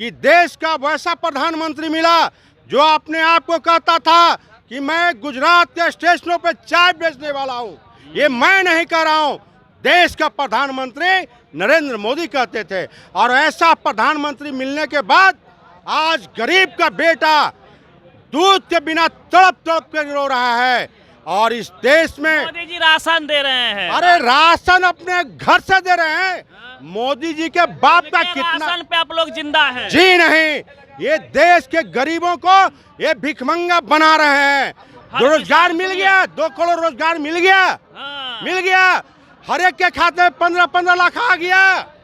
कि देश का वैसा प्रधानमंत्री मिला जो अपने आप को कहता था कि मैं गुजरात के स्टेशनों पे चाय बेचने वाला हूँ। ये मैं नहीं कह रहा हूँ, देश का प्रधानमंत्री नरेंद्र मोदी कहते थे। और ऐसा प्रधानमंत्री मिलने के बाद आज गरीब का बेटा दूध के बिना तड़प तड़प कर रो रहा है। और इस देश में मोदी जी राशन दे रहे हैं। अरे राशन अपने घर से दे रहे हैं। मोदी जी के बाप का कितना राशन पे आप लोग जिंदा हैं? जी नहीं, ये देश के गरीबों को ये भिखमंगा बना रहे हैं। जो रोजगार मिल गया, 2 करोड़ रोजगार मिल गया, मिल गया। हर एक के खाते में 15-15 लाख आ गया।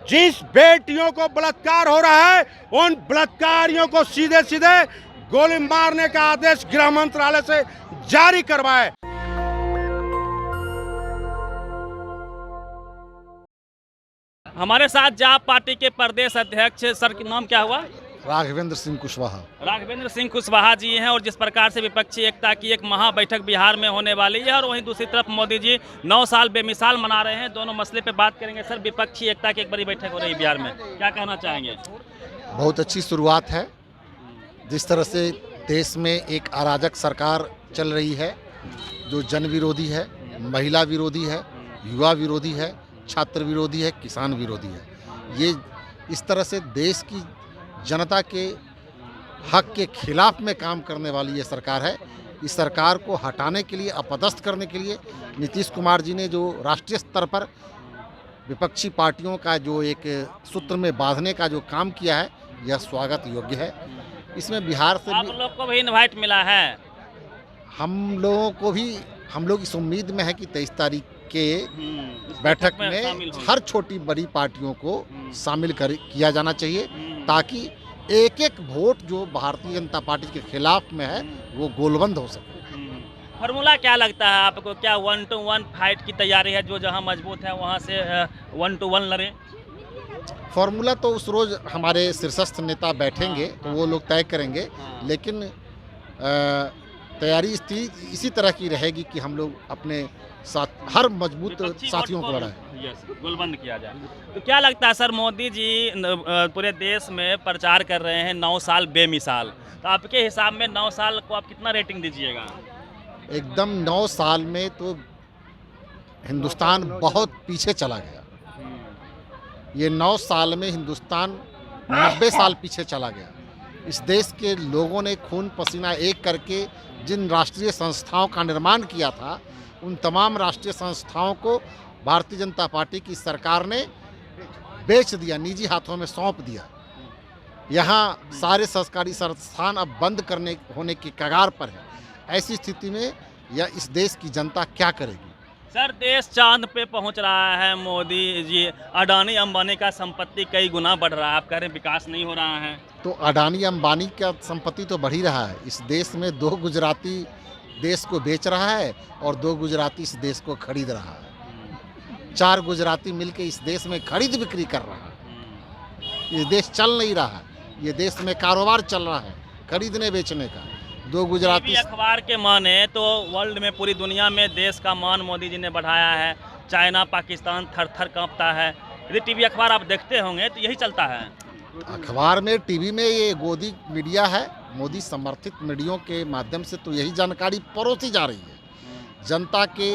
जिस बेटियों को बलात्कार हो रहा है उन बलात्कारियों को सीधे सीधे गोली मारने का आदेश गृह मंत्रालय से जारी करवाए। हमारे साथ जाप पार्टी के प्रदेश अध्यक्ष सर का नाम क्या हुआ? राघवेंद्र सिंह कुशवाहा। राघवेंद्र सिंह कुशवाहा जी हैं। और जिस प्रकार से विपक्षी एकता की एक महा बैठक बिहार में होने वाली है और वहीं दूसरी तरफ मोदी जी 9 साल बेमिसाल मना रहे हैं, दोनों मसले पे बात करेंगे। सर, विपक्षी एकता की एक बड़ी बैठक हो रही है बिहार में, क्या कहना चाहेंगे? बहुत अच्छी शुरुआत है। जिस तरह से देश में एक अराजक सरकार चल रही है जो जन विरोधी है, महिला विरोधी है, युवा विरोधी है, छात्र विरोधी है, किसान विरोधी है, ये इस तरह से देश की जनता के हक के खिलाफ में काम करने वाली ये सरकार है। इस सरकार को हटाने के लिए, अपदस्थ करने के लिए नीतीश कुमार जी ने जो राष्ट्रीय स्तर पर विपक्षी पार्टियों का जो एक सूत्र में बांधने का जो काम किया है, यह स्वागत योग्य है। इसमें बिहार से आप लोग को भी इनवाइट मिला है? हम लोग इस उम्मीद में है कि 23 तारीख के बैठक में हर छोटी बड़ी पार्टियों को शामिल किया जाना चाहिए, ताकि एक एक वोट जो भारतीय जनता पार्टी के खिलाफ में है वो गोलबंद हो सके। फॉर्मूला क्या लगता है आपको? क्या 1 to 1 फाइट की तैयारी है? जो जहां मजबूत है वहां से 1 to 1 लड़े? फॉर्मूला तो उस रोज हमारे शीर्षस्थ नेता बैठेंगे तो वो लोग तय करेंगे, लेकिन तैयारी इसी तरह की रहेगी कि हम लोग अपने साथ हर मजबूत साथियों को बढ़ाएं। गोलबंद किया जाए। तो क्या लगता है सर, मोदी जी पूरे देश में प्रचार कर रहे हैं 9 साल बेमिसाल, तो आपके हिसाब में 9 साल को आप कितना रेटिंग दीजिएगा? एकदम 9 साल में तो हिंदुस्तान बहुत पीछे चला गया। ये 9 साल में हिंदुस्तान 90 साल पीछे चला गया। इस देश के लोगों ने खून पसीना एक करके जिन राष्ट्रीय संस्थाओं का निर्माण किया था, उन तमाम राष्ट्रीय संस्थाओं को भारतीय जनता पार्टी की सरकार ने बेच दिया, निजी हाथों में सौंप दिया। यहाँ सारे सरकारी संस्थान अब बंद होने की कगार पर है। ऐसी स्थिति में यह इस देश की जनता क्या करेगी? सर, देश चांद पे पहुंच रहा है। मोदी जी, अडानी अंबानी का संपत्ति कई गुना बढ़ रहा है, आप कह रहे हैं विकास नहीं हो रहा है। तो अडानी अंबानी का संपत्ति तो बढ़ ही रहा है। इस देश में 2 गुजराती देश को बेच रहा है और 2 गुजराती इस देश को खरीद रहा है। 4 गुजराती मिलकर इस देश में खरीद बिक्री कर रहा है। ये देश चल नहीं रहा है, ये देश में कारोबार चल रहा है खरीदने बेचने का। 2 गुजराती अखबार के माने तो वर्ल्ड में, पूरी दुनिया में देश का मान मोदी जी ने बढ़ाया है। चाइना, पाकिस्तान थर थर कांपता है। यदि टीवी अखबार आप देखते होंगे तो यही चलता है। अखबार में, टीवी में ये गोदी मीडिया है, मोदी समर्थित मीडिया के माध्यम से तो यही जानकारी परोसी जा रही है। जनता के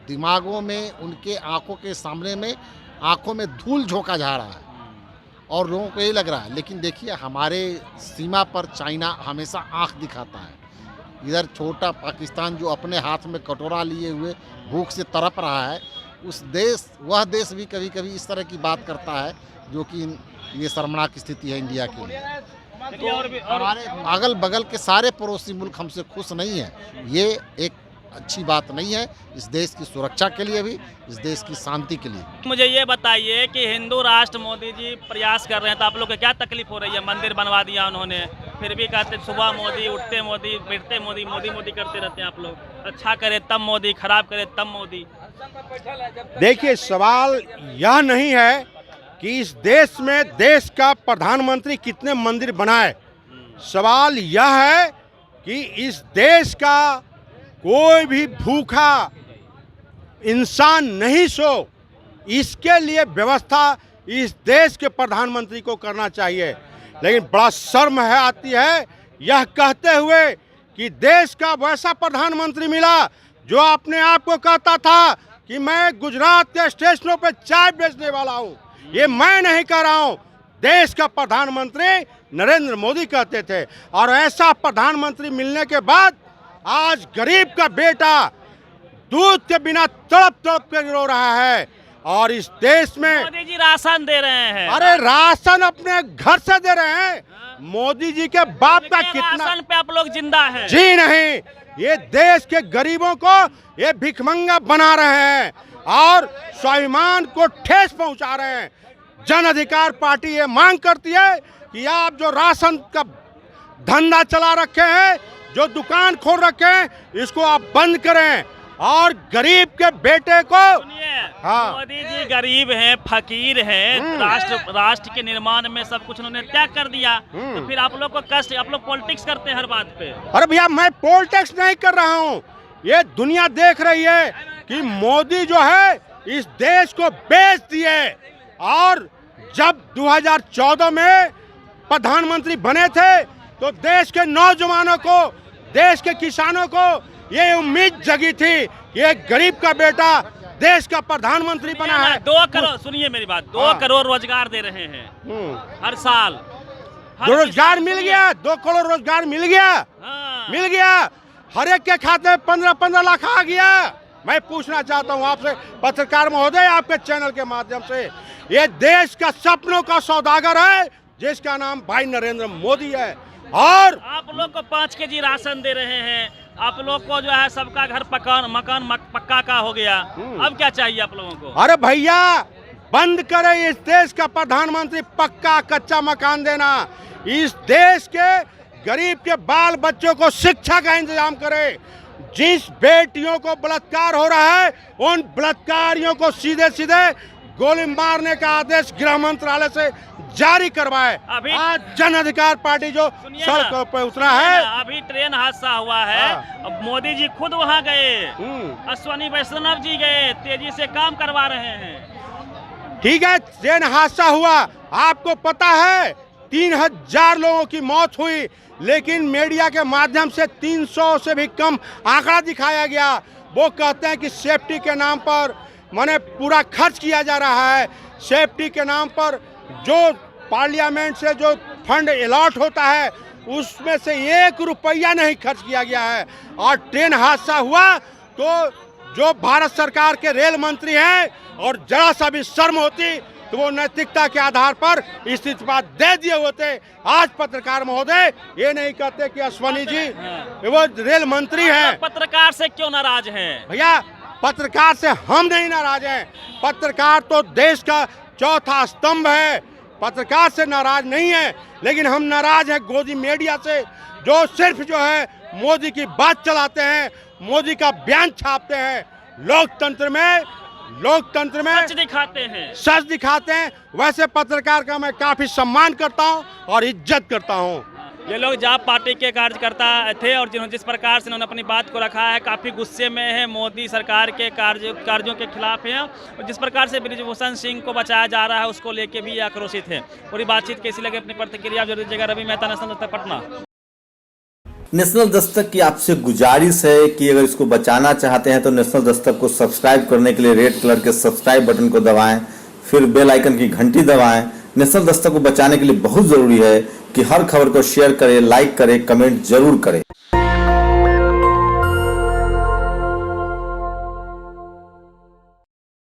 दिमागों में, उनके आंखों के सामने में, आंखों में धूल झोंका जा रहा है और लोगों को यही लग रहा है। लेकिन देखिए, हमारे सीमा पर चाइना हमेशा आंख दिखाता है। इधर छोटा पाकिस्तान जो अपने हाथ में कटोरा लिए हुए भूख से तड़प रहा है, वह देश भी कभी कभी इस तरह की बात करता है, जो कि ये शर्मनाक स्थिति है इंडिया के लिए। तो हमारे अगल बगल के सारे पड़ोसी मुल्क हमसे खुश नहीं है। ये एक अच्छी बात नहीं है इस देश की सुरक्षा के लिए भी, इस देश की शांति के लिए। मुझे ये बताइए कि हिंदू राष्ट्र मोदी जी प्रयास कर रहे हैं, तो आप लोग को क्या तकलीफ हो रही है? मंदिर बनवा दिया उन्होंने, फिर भी कहते सुबह मोदी, उठते मोदी, बैठते मोदी, मोदी मोदी करते रहते हैं आप लोग। अच्छा करे तब मोदी, खराब करे तब मोदी। देखिए, सवाल यह नहीं है कि इस देश में देश का प्रधानमंत्री कितने मंदिर बनाए। सवाल यह है कि इस देश का कोई भी भूखा इंसान नहीं सो, इसके लिए व्यवस्था इस देश के प्रधानमंत्री को करना चाहिए। लेकिन बड़ा शर्म है आती है यह कहते हुए कि देश का वैसा प्रधानमंत्री मिला जो अपने आप को कहता था कि मैं गुजरात के स्टेशनों पे चाय बेचने वाला हूँ। ये मैं नहीं कह रहा हूँ, देश का प्रधानमंत्री नरेंद्र मोदी कहते थे। और ऐसा प्रधानमंत्री मिलने के बाद आज गरीब का बेटा दूध के बिना तड़प तड़प कर रो रहा है। और इस देश में मोदी जी राशन दे रहे हैं। अरे राशन अपने घर से दे रहे हैं। मोदी जी के बाप का कितना राशन पे आप लोग जिंदा हैं? जी नहीं, ये देश के गरीबों को ये भिखमंगा बना रहे हैं और स्वाभिमान को ठेस पहुंचा रहे हैं। जन अधिकार पार्टी ये मांग करती है कि आप जो राशन का धंधा चला रखे हैं, जो दुकान खोल रखे हैं, इसको आप बंद करें और गरीब के बेटे को हाँ। मोदी जी गरीब हैं, फकीर हैं, राष्ट्र के निर्माण में सब कुछ उन्होंने त्याग कर दिया, तो फिर आप लोग को कष्ट, आप लोग पॉलिटिक्स करते हैं हर बात पे। अरे भैया मैं पॉलिटिक्स नहीं कर रहा हूँ, ये दुनिया देख रही है कि मोदी जो है इस देश को बेच दिए। और जब 2014 में प्रधानमंत्री बने थे तो देश के नौजवानों को, देश के किसानों को ये उम्मीद जगी थी कि एक गरीब का बेटा देश का प्रधानमंत्री बना है। 2 करोड़, सुनिए मेरी बात, 2 करोड़ रोजगार दे रहे हैं हर साल। रोजगार मिल गया, 2 करोड़ रोजगार मिल गया। हाँ। मिल गया, हर एक के खाते में 15-15 लाख आ गया। मैं पूछना चाहता हूँ आपसे पत्रकार महोदय, आपके चैनल के माध्यम से, ये देश का सपनों का सौदागर है जिसका नाम भाई नरेंद्र मोदी है। और आप लोग को 5 केजी राशन दे रहे हैं, आप लोग को जो है सबका घर मकान पक्का का हो गया। अब क्या चाहिए आप लोगों को? अरे भैया बंद करें इस देश का प्रधानमंत्री पक्का कच्चा मकान देना। इस देश के गरीब के बाल बच्चों को शिक्षा का इंतजाम करें। जिस बेटियों को बलात्कार हो रहा है उन बलात्कारियों को सीधे सीधे गोली मारने का आदेश गृह मंत्रालय से जारी करवाए। अभी आज जन अधिकार पार्टी जो सड़कों पर उतरा है, अभी ट्रेन हादसा हुआ है। अब मोदी जी खुद वहां गए, अश्विनी वैष्णव जी गए, तेजी से काम करवा रहे हैं। ठीक है, ट्रेन हादसा हुआ, आपको पता है 3000 लोगों की मौत हुई, लेकिन मीडिया के माध्यम से 300 से भी कम आंकड़ा दिखाया गया। वो कहते हैं कि सेफ्टी के नाम पर माने पूरा खर्च किया जा रहा है। सेफ्टी के नाम पर जो पार्लियामेंट से जो फंड अलॉट होता है उसमें से 1 रुपया नहीं खर्च किया गया है। और ट्रेन हादसा हुआ तो जो भारत सरकार के रेल मंत्री हैं और जरा सा भी शर्म होती तो वो नैतिकता के आधार पर इस्तीफा दे दिए होते। आज पत्रकार महोदय ये नहीं कहते कि अश्विनी जी वो रेल मंत्री हैं। पत्रकार से क्यों नाराज हैं? भैया पत्रकार से हम नहीं नाराज हैं, पत्रकार तो देश का चौथा स्तंभ है, पत्रकार से नाराज नहीं है। लेकिन हम नाराज हैं गोदी मीडिया से, जो सिर्फ जो है मोदी की बात चलाते हैं, मोदी का बयान छापते हैं। लोकतंत्र में सच दिखाते हैं। वैसे पत्रकार का मैं काफी सम्मान करता हूं और इज्जत करता हूं। ये लोग जाप पार्टी के कार्यकर्ता थे और जिस प्रकार से उन्होंने अपनी बात को रखा है, काफ़ी गुस्से में है, मोदी सरकार के कार्यों के खिलाफ हैं। और जिस प्रकार से बृजभूषण सिंह को बचाया जा रहा है उसको लेके भी आक्रोशित है। पूरी बातचीत कैसी लगे अपनी प्रतिक्रिया जरूर दीजिएगा। रवि मेहता, नेशनल दस्तक, पटना। नेशनल दस्तक की आपसे गुजारिश है कि अगर इसको बचाना चाहते हैं तो नेशनल दस्तक को सब्सक्राइब करने के लिए रेड कलर के सब्सक्राइब बटन को दबाएं, फिर बेल आइकन की घंटी दबाएं। नेशनल दस्तक को बचाने के लिए बहुत जरूरी है कि हर खबर को शेयर करें, लाइक करें, कमेंट जरूर करें।